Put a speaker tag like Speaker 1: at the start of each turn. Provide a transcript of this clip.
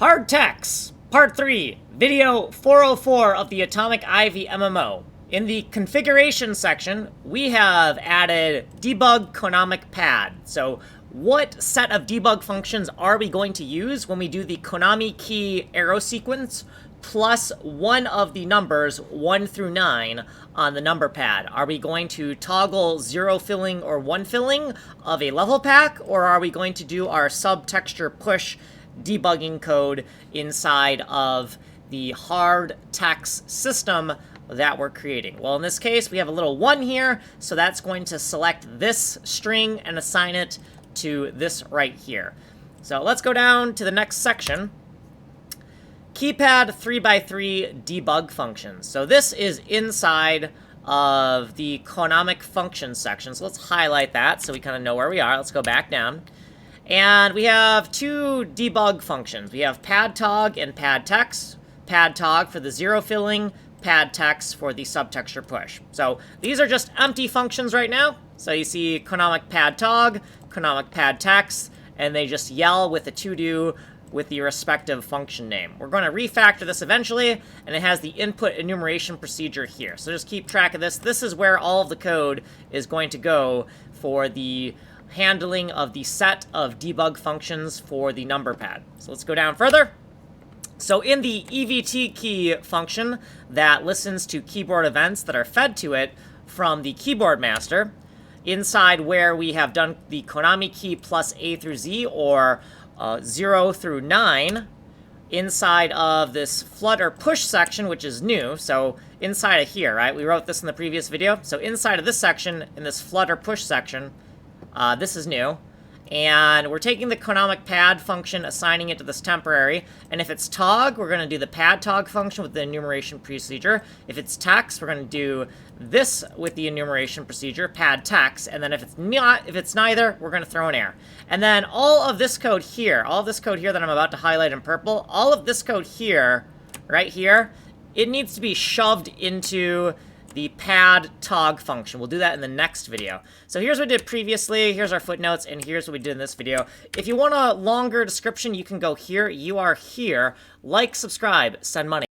Speaker 1: Hardtex, Part 3, Video 404 of the Atomic Ivy MMO. In the configuration section, we have added debug canonic pad. So what set of debug functions are we going to use when we do the Konami key arrow sequence plus one of the numbers 1 through 9 on the number pad? Are we going to toggle 0 filling or 1 filling of a level pack, or are we going to do our subtexture push debugging code inside of the Hardtex system that we're creating? Well, in this case, we have a little 1 here, so that's going to select this string and assign it to this right here. So let's go down to the next section. Keypad 3x3 debug functions. So this is inside of the canonic function section. So let's highlight that so we kind of know where we are. Let's go back down. And we have two debug functions. We have padtog and padtex. Padtog for the 0 filling, padtex for the subtexture push. So these are just empty functions right now. So you see canonic padtog, canonic padtex, and they just yell with the to-do with the respective function name. We're going to refactor this eventually, and it has the input enumeration procedure here. So just keep track of this. This is where all of the code is going to go for the handling of the set of debug functions for the number pad. So let's go down further. So in the EVT key function that listens to keyboard events that are fed to it from the keyboard master, inside where we have done the Konami key plus A through Z, or 0 through 9, inside of this flutter push section, which is new. So inside of here, right? We wrote this in the previous video. So inside of this section, in this flutter push section, this is new. And we're taking the canonic pad function, assigning it to this temporary. And if it's tog, we're going to do the padtog function with the enumeration procedure. If it's text, we're going to do this with the enumeration procedure, padtex. And then if it's neither, we're going to throw an error. And then all of this code here that I'm about to highlight in purple, all of this code here, right here, it needs to be shoved into the padtog function. We'll do that in the next video. So here's what we did previously, here's our footnotes, and here's what we did in this video. If you want a longer description, you can go here. You are here. Like, subscribe, send money.